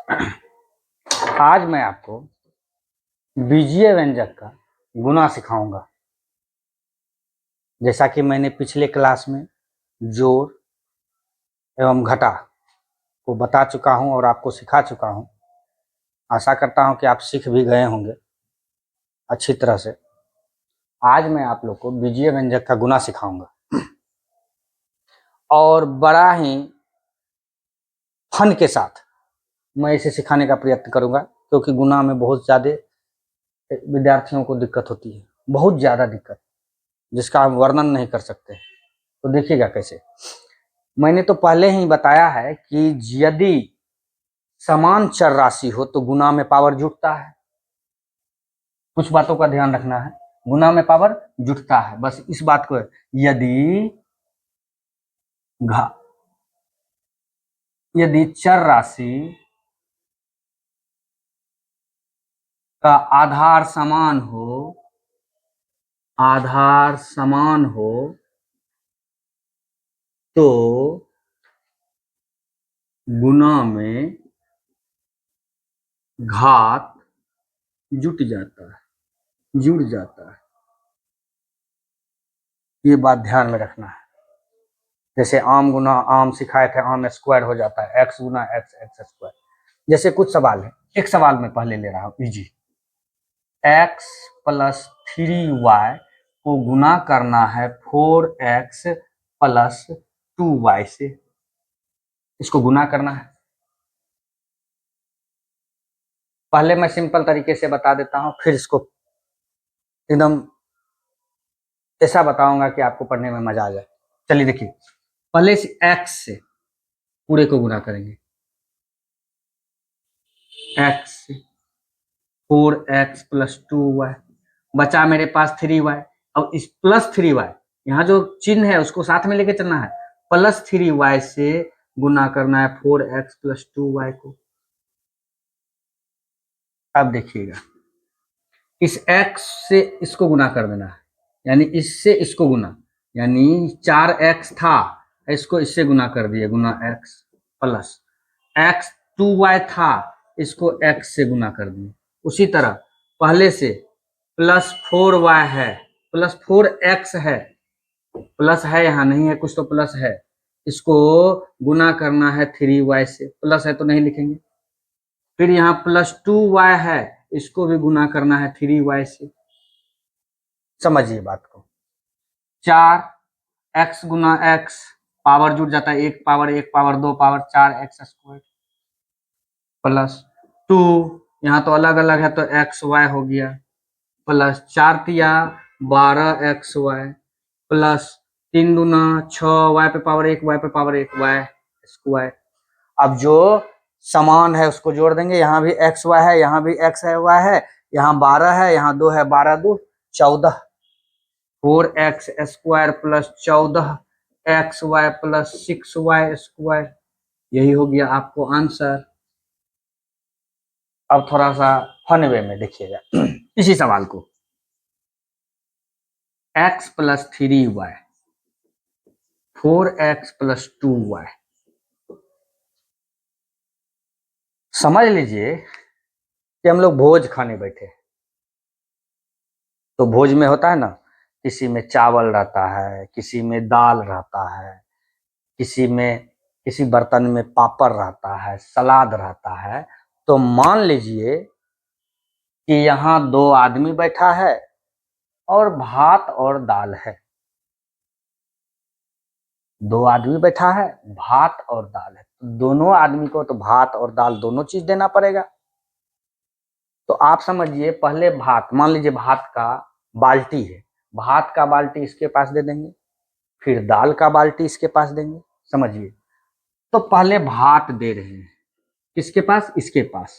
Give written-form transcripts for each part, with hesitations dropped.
आज मैं आपको बीजीय व्यंजक का गुना सिखाऊंगा। जैसा कि मैंने पिछले क्लास में जोड़ एवं घटा को बता चुका हूं और आपको सिखा चुका हूं। आशा करता हूं कि आप सीख भी गए होंगे अच्छी तरह से। आज मैं आप लोग को बीजीय व्यंजक का गुना सिखाऊंगा और बड़ा ही फन के साथ मैं इसे सिखाने का प्रयत्न करूंगा, क्योंकि गुना में बहुत ज़्यादा विद्यार्थियों को दिक्कत होती है, बहुत ज़्यादा दिक्कत, जिसका हम वर्णन नहीं कर सकते। तो देखिएगा कैसे। मैंने तो पहले ही बताया है कि यदि समान चर राशि हो तो गुना में पावर जुटता है। कुछ बातों का ध्यान रखना है, गुना में पावर जुटता है, बस इस बात को। यदि चर राशि का आधार समान हो तो गुना में घात जुट जाता है। ये बात ध्यान में रखना है। जैसे आम गुना आम सिखाए थे, आम स्क्वायर हो जाता है, एक्स गुना एक्स एक्स स्क्वायर। जैसे कुछ सवाल है, एक सवाल मैं पहले ले रहा हूं, इजी। एक्स प्लस 3y को गुना करना है 4x प्लस 2y से। इसको गुना करना है। पहले मैं सिंपल तरीके से बता देता हूं, फिर इसको एकदम ऐसा बताऊंगा कि आपको पढ़ने में मजा आ जाए। चलिए देखिए, पहले इस x से पूरे को गुना करेंगे। x 4x प्लस 2y बचा मेरे पास 3y। अब इस प्लस 3y, यहाँ जो चिन्ह है उसको साथ में लेके चलना है। प्लस 3y से गुना करना है 4x प्लस 2y को। अब देखिएगा, इस x से इसको गुना कर देना है, यानी इससे इसको गुना, यानी 4x था, इसको इससे गुना कर दिए, गुना x प्लस x 2y था, इसको x से गुना कर दिए। उसी तरह पहले से प्लस 4y है, प्लस 4x है, प्लस है यहाँ नहीं है कुछ तो प्लस है, इसको गुना करना है 3y से। प्लस है तो नहीं लिखेंगे। फिर यहाँ प्लस 2y है, इसको भी गुना करना है 3y से। समझिए बात को। 4x गुना x, पावर जुड़ जाता है, एक power 2 power 4x square plus 2, यहाँ तो अलग अलग है तो xy हो गया, प्लस 4 तिया 12xy प्लस 3 दूना 6, y पे पावर 1 y पे पावर 1 y स्क्वायर। अब जो समान है उसको जोड़ देंगे, यहाँ भी एक्स वाई है, यहाँ भी एक्स है वाई है, यहाँ 12 है, यहाँ 2 है, 12 2 14, 4x square plus 14xy plus 6y square. यही हो गया आपको आंसर। अब थोड़ा सा फन वे में देखिएगा इसी सवाल को। x plus 3y 4x plus 2y। समझ लीजिए कि हम लोग भोज खाने बैठे, तो भोज में होता है ना, किसी में चावल रहता है, किसी में दाल रहता है, किसी बर्तन में पापड़ रहता है, सलाद रहता है। तो मान लीजिए कि यहाँ 2 आदमी बैठा है और भात और दाल है। 2 आदमी बैठा है, भात और दाल है, दोनों आदमी को तो भात और दाल दोनों चीज देना पड़ेगा। तो आप समझिए, पहले भात, मान लीजिए भात का बाल्टी है, भात का बाल्टी इसके पास दे देंगे, फिर दाल का बाल्टी इसके पास देंगे। समझिए, तो पहले भात दे रहे हैं किसके पास, इसके पास,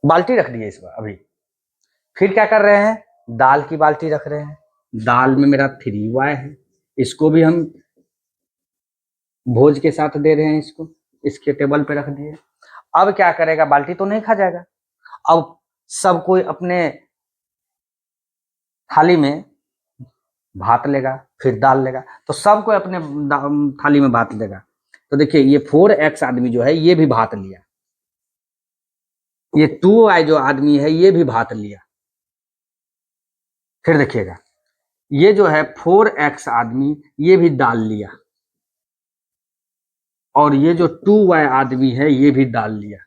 बाल्टी रख दिए इस बार अभी। फिर क्या कर रहे हैं, दाल की बाल्टी रख रहे हैं, दाल में मेरा 3y है, इसको भी हम भोज के साथ दे रहे हैं, इसको इसके टेबल पे रख दिए। अब क्या करेगा, बाल्टी तो नहीं खा जाएगा। अब सब कोई अपने थाली में भात लेगा, फिर दाल लेगा, तो सब कोई अपने थाली में भात लेगा। तो देखिए ये 4x आदमी जो है ये भी भात लिया, ये 2y जो आदमी है ये भी भात लिया। फिर देखिएगा ये जो है 4x आदमी ये भी दाल लिया, और ये जो 2y आदमी है ये भी दाल लिया।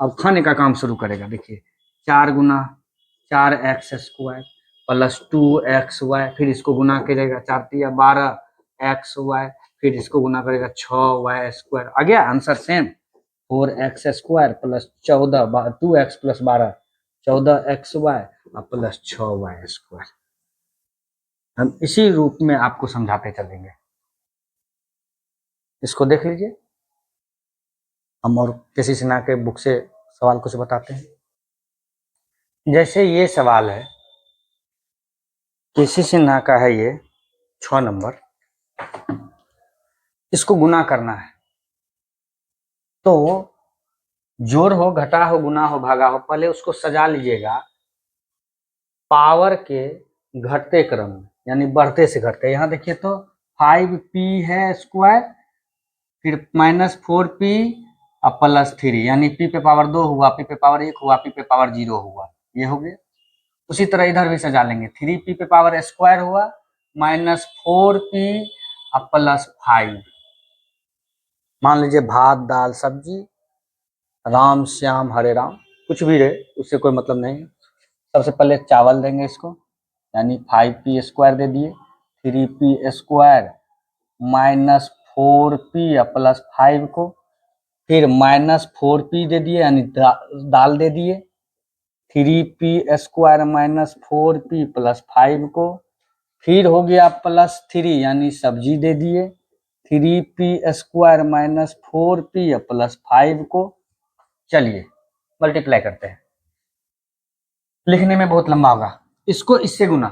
अब खाने का काम शुरू करेगा। देखिए 4 गुना 4x² प्लस 2xy, फिर इसको गुना करेगा 4 तिया 12xy, फिर इसको गुना करेगा 6y²। आ गया answer same, 4x² plus 14 2x plus 12 14xy plus 6y²। हम इसी रूप में आपको समझाते चलेंगे। इसको देख लीजिए, हम और किसी सिन्हा के बुक से सवाल कुछ बताते हैं। जैसे ये सवाल है, किसी सिन्हा का है ये 6 नंबर, इसको गुना करना है। तो जोड़ हो, घटा हो, गुना हो, भागा हो, पहले उसको सजा लीजिएगा पावर के घटते क्रम में, यानी बढ़ते से घटते। यहाँ देखिए तो 5p है स्क्वायर, फिर -4p और +3, यानी p पे पावर 2 हुआ, p पे पावर 1 हुआ, p पे पावर 0 हुआ, ये हो गया। उसी तरह इधर भी सजा लेंगे, 3p पे पावर स्क्वायर हुआ, -4p और +5। मान लीजिए भात दाल सब्जी, राम श्याम हरे राम, कुछ भी रहे उससे कोई मतलब नहीं। सबसे पहले चावल देंगे इसको, यानी 5p² दे दिए, 3p² -4p प्लस 5 को, फिर -4p दे दिए, यानी दाल दे दिए, 3p² -4p प्लस 5 को, फिर हो गया +3 यानी सब्जी दे दिए, 3p² -4p प्लस 5 को। चलिए मल्टीप्लाई करते हैं, लिखने में बहुत लंबा होगा, इसको इससे गुना,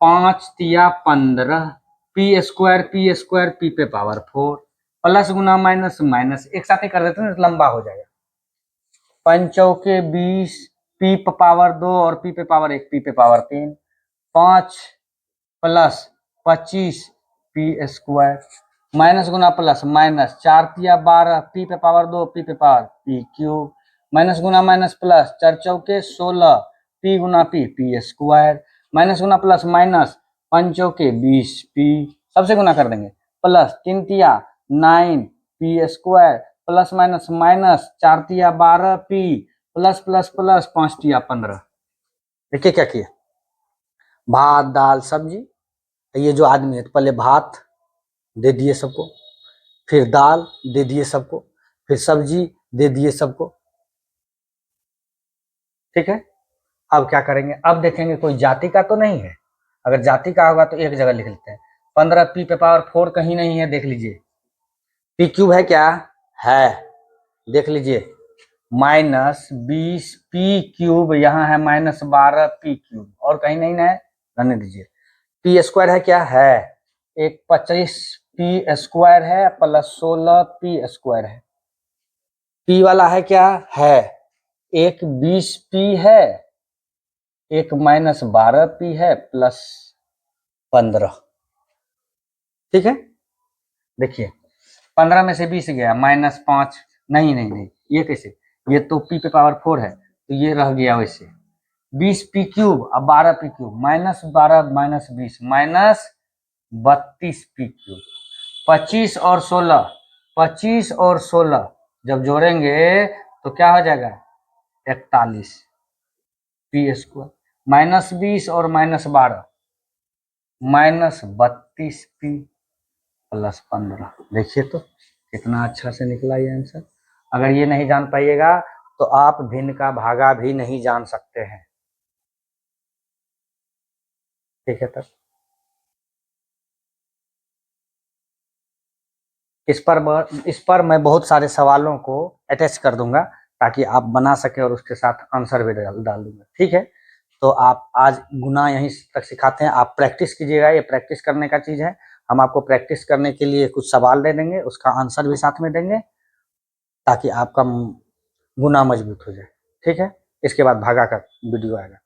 5 तिया 15 p² p पे पावर 4 प्लस गुना माइनस माइनस एक साथ ही कर देते हैं, लंबा हो जाएगा। 5 चौके 20 p पे पावर 2 और p पे पावर 1 p पे पावर 3, 5 प्लस 25 p² माइनस गुना प्लस माइनस 4 तिया 12 p पे पावर 2 p पे पावर p³ माइनस गुना माइनस प्लस 4 चौके 16 p गुना p² माइनस गुना प्लस माइनस 5 चौके 20 p, सबसे गुना कर देंगे, प्लस 3 तिया 9 p² प्लस माइनस माइनस 4 तिया 12 p प्लस प्लस प्लस 5 तिया 15। देखिए क्या किया, भात दाल सब्जी, ये जो आदमी है तो पहले भात दे दिए सबको, फिर दाल दे दिए सबको, फिर सब्जी दे दिए सबको। ठीक है, अब क्या करेंगे, अब देखेंगे कोई जाति का तो नहीं है। अगर जाति का होगा तो एक जगह लिख लेते हैं। 15p पे पावर 4 कहीं नहीं है, देख लीजिए। p³ है क्या, है, देख लीजिए, -20p³ यहाँ है, -12p³ और कहीं नहीं है, रहने दीजिए। p² है क्या, है, एक 25p² है प्लस 16p² है। p वाला है क्या, है, एक 20p है, एक -12p है प्लस 15। ठीक है, देखिए 15 में से 20 गया, -5, नहीं नहीं नहीं, ये कैसे, ये तो p पे पावर 4 है तो ये रह गया वैसे, 20p³ और 12p³, -12 -20 -32p³, 25 और 16, 25 और 16 जब जोड़ेंगे तो क्या हो जाएगा, 41p², -20 और -12 -32p प्लस 15। देखिए तो कितना अच्छा से निकला ये आंसर। अगर ये नहीं जान पाइएगा तो आप भिन्न का भागा भी नहीं जान सकते हैं। ठीक है, तब इस पर मैं बहुत सारे सवालों को अटैच कर दूंगा ताकि आप बना सके और उसके साथ आंसर भी डाल दूंगा। ठीक है, तो आप आज गुना यहीं तक सिखाते हैं, आप प्रैक्टिस कीजिएगा, ये प्रैक्टिस करने का चीज़ है। हम आपको प्रैक्टिस करने के लिए कुछ सवाल दे देंगे, उसका आंसर भी साथ में देंगे ताकि आपका गुना मजबूत हो जाए। ठीक है, इसके बाद भागा का वीडियो आएगा।